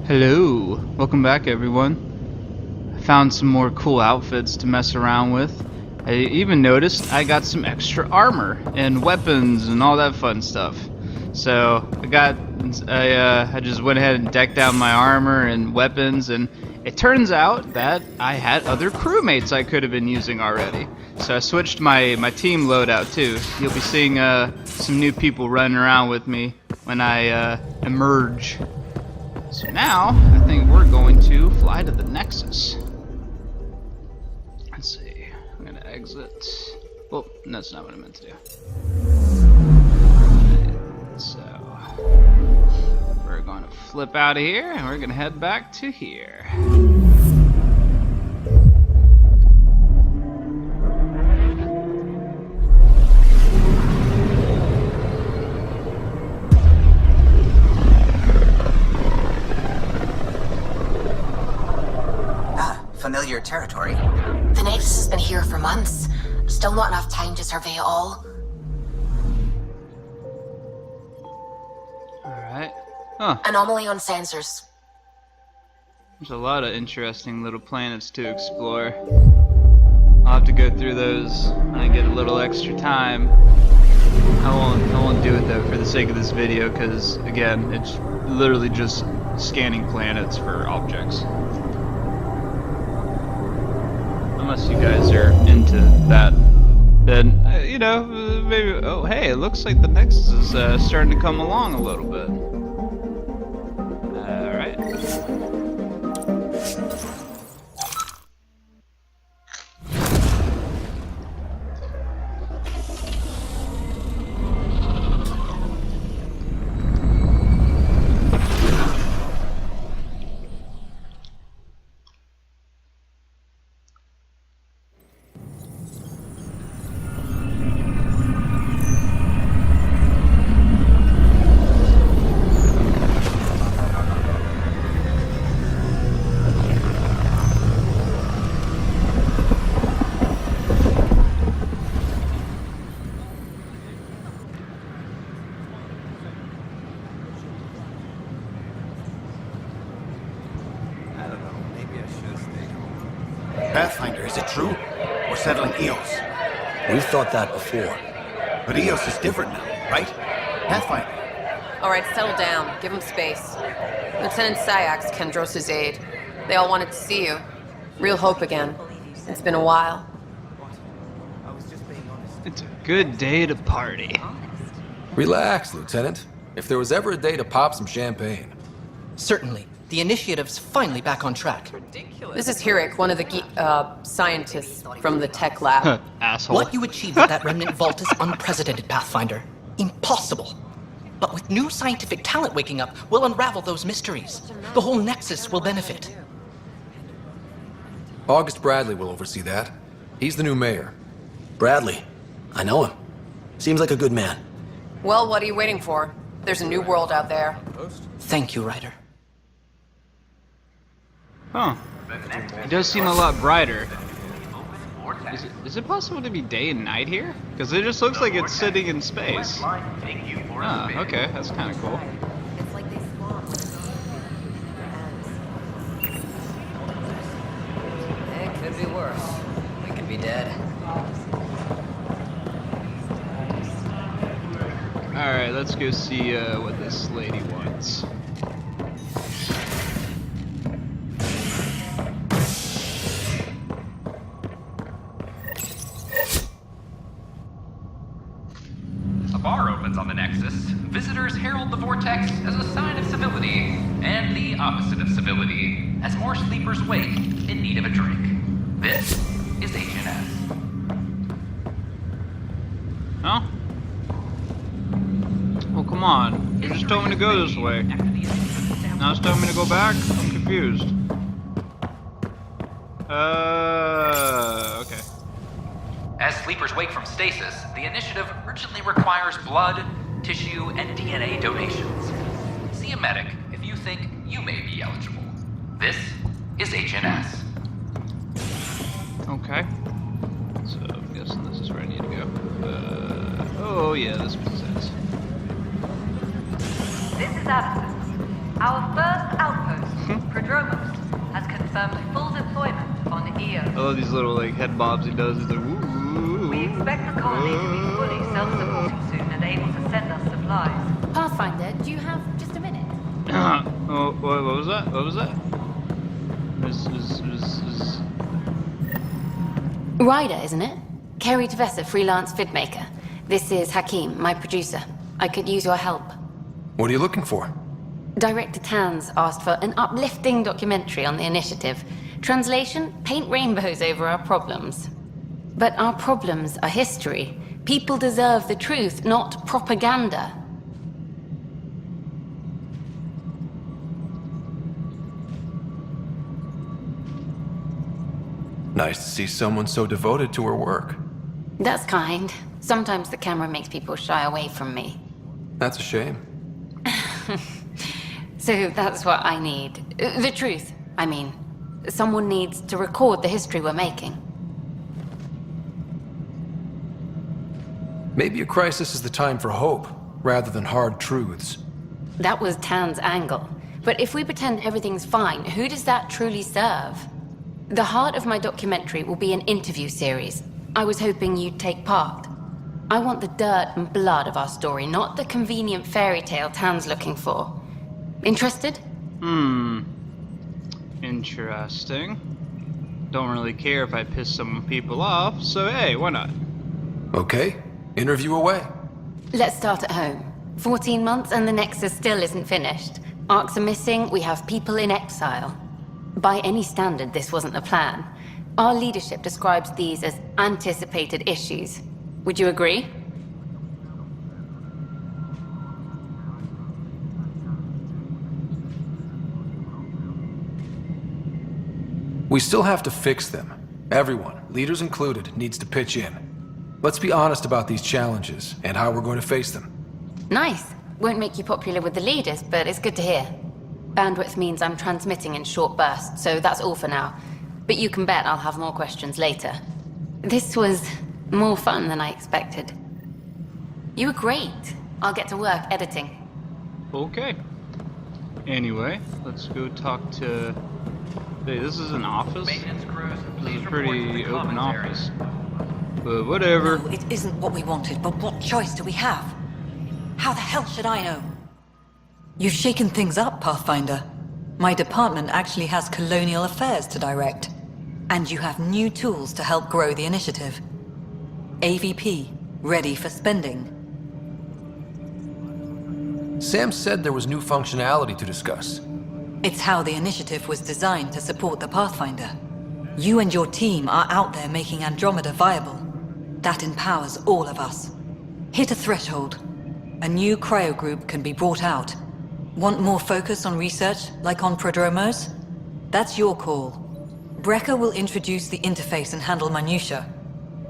Hello, welcome back everyone. I found some more cool outfits to mess around with. I even noticed I got some extra armor and weapons and all that fun stuff. So I just went ahead and decked out my armor and weapons, and it turns out that I had other crewmates I could have been using already. So I switched my team loadout too. You'll be seeing some new people running around with me when I emerge. So now, I think we're going to fly to the Nexus. Let's see, I'm gonna exit. Oh, that's not what I meant to do. So, we're going to flip out of here, and we're gonna head back to here. Familiar territory. The Nexus has been here for months. Still not enough time to survey it all. Alright. Huh. Anomaly on sensors. There's a lot of interesting little planets to explore. I'll have to go through those when I get a little extra time. I won't do it though for the sake of this video, because again, it's literally just scanning planets for objects. Unless you guys are into that, then, you know, maybe, oh hey, it looks like the Nexus is starting to come along a little bit. Alright. Pathfinder, is it true? We're settling Eos. We've thought that before. But Eos is different now, right? Pathfinder. All right, settle down. Give him space. Lieutenant Sayak's Kendros' aide. They all wanted to see you. Real hope again. It's been a while. It's a good day to party. Relax, Lieutenant. If there was ever a day to pop some champagne. Certainly. The initiative's finally back on track. This is Hirik, one of the scientists from the tech lab. Asshole. What you achieved with that remnant vault is unprecedented, Pathfinder. Impossible. But with new scientific talent waking up, we'll unravel those mysteries. The whole Nexus will benefit. August Bradley will oversee that. He's the new mayor. Bradley. I know him. Seems like a good man. Well, what are you waiting for? There's a new world out there. Thank you, Ryder. Huh. It does seem a lot brighter. Is it possible to be day and night here? Because it just looks like it's sitting in space. Ah, okay, that's kind of cool. It could be worse. We could be dead. Alright, let's go see what this lady wants. A bar opens on the Nexus. Visitors herald the vortex as a sign of civility, and the opposite of civility, as more sleepers wake in need of a drink. This is H&S. Huh? Well, come on. You just told me to go this way. Now it's telling me to go back? I'm confused. Okay. As sleepers wake from stasis, the initiative urgently requires blood, tissue, and DNA donations. See a medic if you think you may be eligible. This is H&S. Okay. So I'm guessing this is where I need to go. Oh yeah, this makes sense. This is Addison. Our first outpost Prodromos has confirmed full deployment on EO. I love these little like head bobs he does. He's like, ooh. We expect the colony to be fully self-supporting soon and able to send us supplies. Pathfinder, do you have just a minute? Oh, what was that? What was that? Ryder, isn't it? Kerry Tavessa, freelance vidmaker. This is Hakim, my producer. I could use your help. What are you looking for? Director Tans asked for an uplifting documentary on the initiative. Translation, paint rainbows over our problems. But our problems are history. People deserve the truth, not propaganda. Nice to see someone so devoted to her work. That's kind. Sometimes the camera makes people shy away from me. That's a shame. So that's what I need. The truth, I mean. Someone needs to record the history we're making. Maybe a crisis is the time for hope, rather than hard truths. That was Tan's angle. But if we pretend everything's fine, who does that truly serve? The heart of my documentary will be an interview series. I was hoping you'd take part. I want the dirt and blood of our story, not the convenient fairy tale Tan's looking for. Interested? Interesting. Don't really care if I piss some people off, so hey, why not? Okay, interview away. Let's start at home. 14 months and the Nexus still isn't finished. Arcs are missing, we have people in exile. By any standard, this wasn't the plan. Our leadership describes these as anticipated issues. Would you agree? We still have to fix them. Everyone, leaders included, needs to pitch in. Let's be honest about these challenges and how we're going to face them. Nice. Won't make you popular with the leaders, but it's good to hear. Bandwidth means I'm transmitting in short bursts, so that's all for now. But you can bet I'll have more questions later. This was more fun than I expected. You were great. I'll get to work editing. Okay. Anyway, let's go talk to... Hey, this is an office? Maintenance crews, This please is a report to pretty the open commons area. office. But whatever. No, it isn't what we wanted, but what choice do we have? How the hell should I know? You've shaken things up, Pathfinder. My department actually has colonial affairs to direct. And you have new tools to help grow the initiative. AVP, ready for spending. Sam said there was new functionality to discuss. It's how the initiative was designed to support the Pathfinder. You and your team are out there making Andromeda viable. That empowers all of us. Hit a threshold. A new cryo group can be brought out. Want more focus on research, like on Prodromos? That's your call. Brecker will introduce the interface and handle minutiae.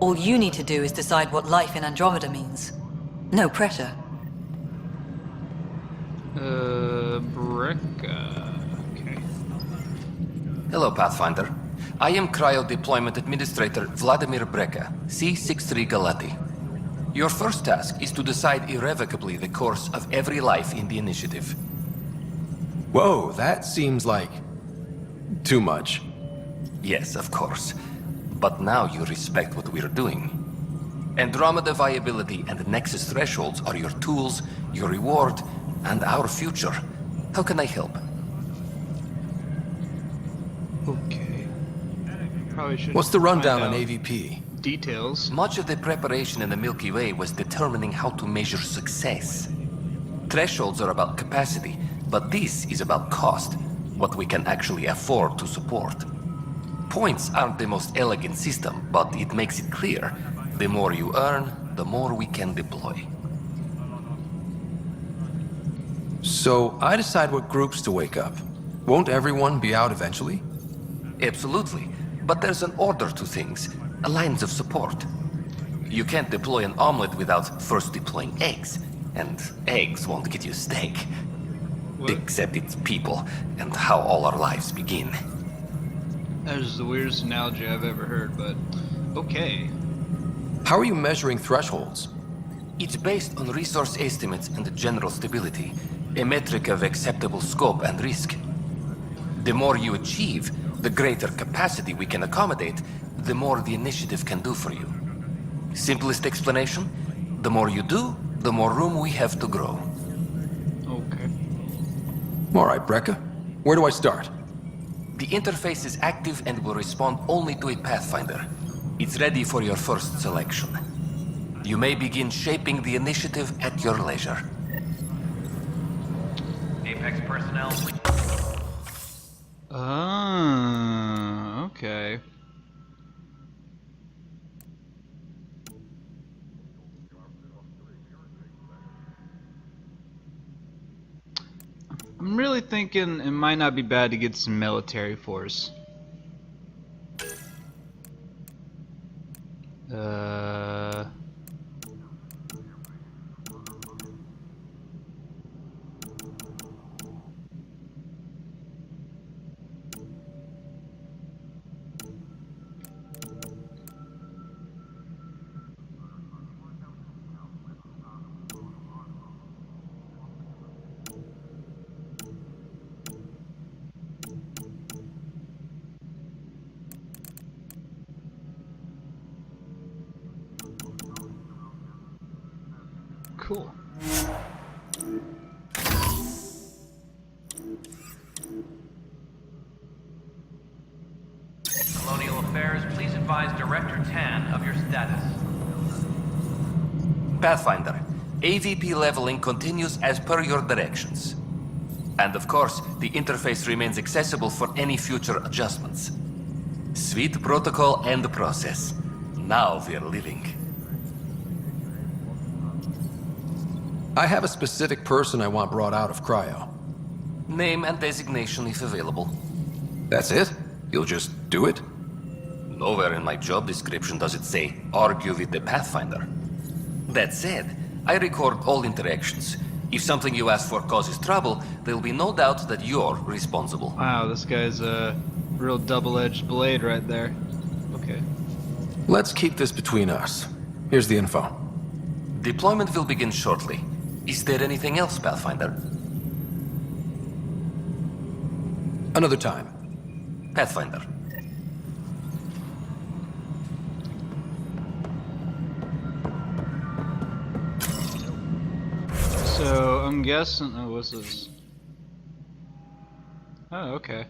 All you need to do is decide what life in Andromeda means. No pressure. Brecca. Okay. Hello, Pathfinder. I am Cryo Deployment Administrator Vladimir Breka, C-63 Galati. Your first task is to decide irrevocably the course of every life in the initiative. Whoa, that seems like... too much. Yes, of course. But now you respect what we're doing. Andromeda viability and Nexus thresholds are your tools, your reward, and our future. How can I help? Okay. Probably should. What's the rundown on AVP? Details. Much of the preparation in the Milky Way was determining how to measure success. Thresholds are about capacity, but this is about cost, what we can actually afford to support. Points aren't the most elegant system, but it makes it clear. The more you earn, the more we can deploy. So, I decide what groups to wake up. Won't everyone be out eventually? Absolutely. But there's an order to things, lines of support. You can't deploy an omelet without first deploying eggs. And eggs won't get you steak. What? Except it's people, and how all our lives begin. That is the weirdest analogy I've ever heard, but okay. How are you measuring thresholds? It's based on resource estimates and general stability, a metric of acceptable scope and risk. The more you achieve, the greater capacity we can accommodate, the more the initiative can do for you. Simplest explanation, the more you do, the more room we have to grow. Okay. All right, Brekka. Where do I start? The interface is active and will respond only to a Pathfinder. It's ready for your first selection. You may begin shaping the initiative at your leisure. Apex personnel, please. Okay. I'm really thinking it might not be bad to get some military force. Cool. Colonial Affairs, please advise Director Tan of your status. Pathfinder, AVP leveling continues as per your directions. And of course, the interface remains accessible for any future adjustments. Sweet protocol and process. Now we're living. I have a specific person I want brought out of cryo. Name and designation if available. That's it? You'll just do it? Nowhere in my job description does it say, argue with the Pathfinder. That said, I record all interactions. If something you ask for causes trouble, there'll be no doubt that you're responsible. Wow, this guy's a real double-edged blade right there. Okay. Let's keep this between us. Here's the info. Deployment will begin shortly. Is there anything else, Pathfinder? Another time. Pathfinder. So, I'm guessing... Oh, what's this? Oh, okay.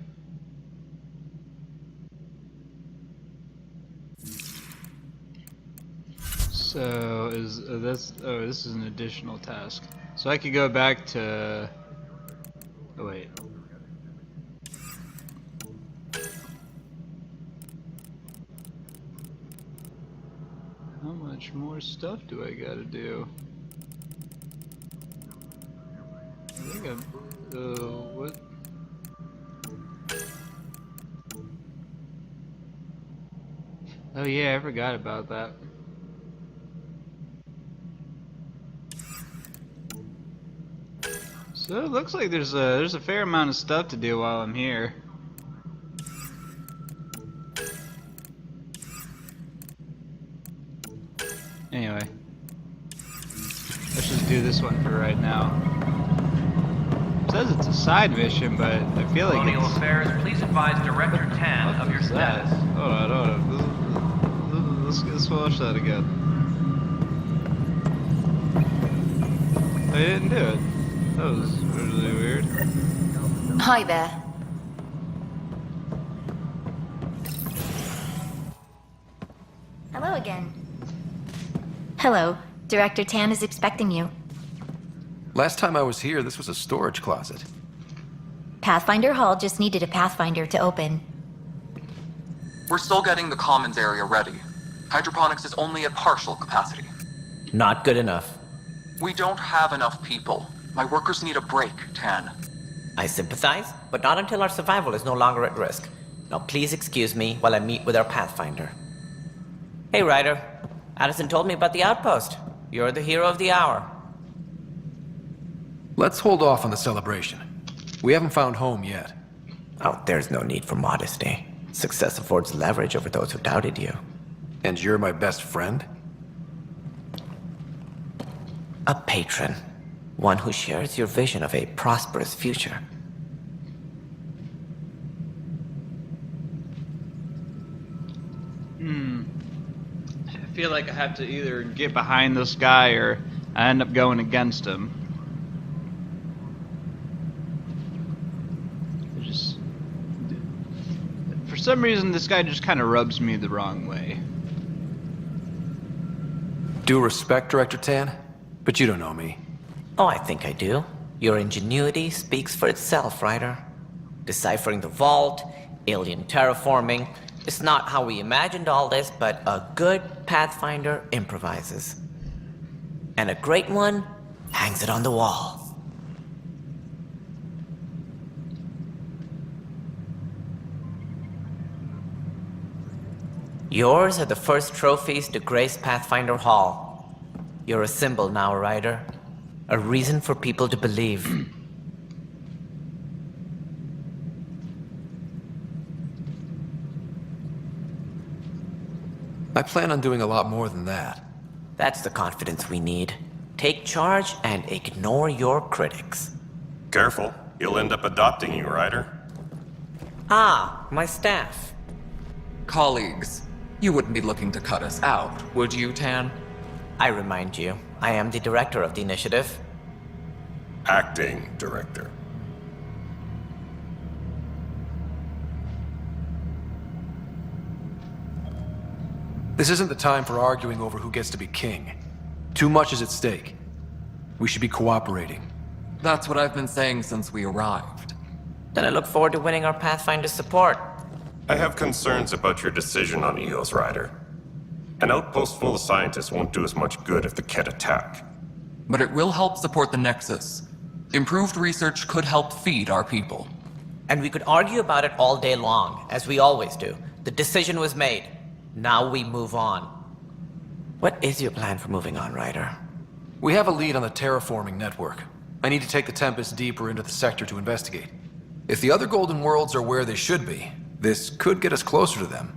So, is this... Oh, this is an additional task. So I could go back to... Oh, wait. How much more stuff do I gotta do? I think I'm... what? Oh yeah, I forgot about that. So it looks like there's a fair amount of stuff to do while I'm here. Anyway, let's just do this one for right now. It says it's a side mission, but I feel like Colonial it's... Affairs, please advise Director Tan of your status. Hold on. Let's watch that again. I didn't do it. That was really weird. Hi there. Hello again. Hello. Director Tan is expecting you. Last time I was here, this was a storage closet. Pathfinder Hall just needed a Pathfinder to open. We're still getting the commons area ready. Hydroponics is only at partial capacity. Not good enough. We don't have enough people. My workers need a break, Tan. I sympathize, but not until our survival is no longer at risk. Now please excuse me while I meet with our Pathfinder. Hey, Ryder. Addison told me about the outpost. You're the hero of the hour. Let's hold off on the celebration. We haven't found home yet. Oh, there's no need for modesty. Success affords leverage over those who doubted you. And you're my best friend? A patron. One who shares your vision of a prosperous future. I feel like I have to either get behind this guy or I end up going against him. For some reason, this guy just kind of rubs me the wrong way. Due respect, Director Tan, but you don't know me. Oh, I think I do. Your ingenuity speaks for itself, Ryder. Deciphering the vault, alien terraforming. It's not how we imagined all this, but a good Pathfinder improvises. And a great one hangs it on the wall. Yours are the first trophies to grace Pathfinder Hall. You're a symbol now, Ryder. A reason for people to believe. I plan on doing a lot more than that. That's the confidence we need. Take charge and ignore your critics. Careful. He'll end up adopting you, Ryder. Ah, my staff. Colleagues, you wouldn't be looking to cut us out, would you, Tan? I remind you, I am the director of the initiative. Acting director. This isn't the time for arguing over who gets to be king. Too much is at stake. We should be cooperating. That's what I've been saying since we arrived. Then I look forward to winning our Pathfinder support. I have concerns about your decision on Eos, Ryder. An outpost full of scientists won't do as much good if the Kett attack. But it will help support the Nexus. Improved research could help feed our people. And we could argue about it all day long, as we always do. The decision was made. Now we move on. What is your plan for moving on, Ryder? We have a lead on the terraforming network. I need to take the Tempest deeper into the sector to investigate. If the other Golden Worlds are where they should be, this could get us closer to them.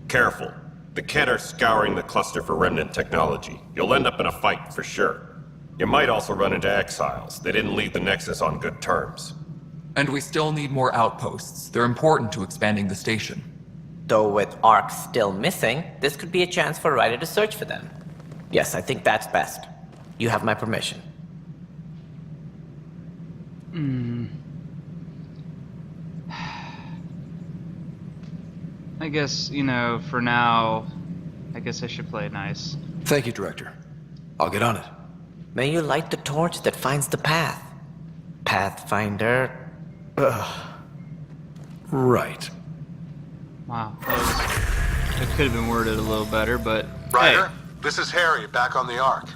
Careful. The Kett are scouring the cluster for remnant technology. You'll end up in a fight for sure. You might also run into exiles. They didn't leave the Nexus on good terms. And we still need more outposts. They're important to expanding the station. Though with Ark still missing, this could be a chance for Ryder to search for them. Yes, I think that's best. You have my permission. I guess, for now, I guess I should play nice. Thank you, Director. I'll get on it. May you light the torch that finds the path. Pathfinder. Ugh. Right. Wow. It could have been worded a little better, but... Ryder, hey. This is Harry, back on the Ark.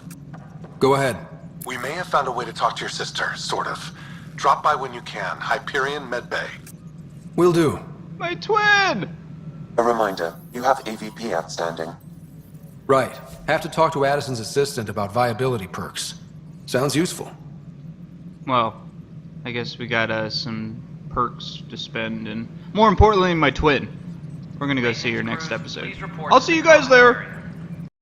Go ahead. We may have found a way to talk to your sister, sort of. Drop by when you can. Hyperion Medbay. Will do. My twin! A reminder, you have AVP outstanding. Right. Have to talk to Addison's assistant about viability perks. Sounds useful. Well, I guess we got some perks to spend, and more importantly, my twin. We're gonna go see her next episode. I'll see you guys there!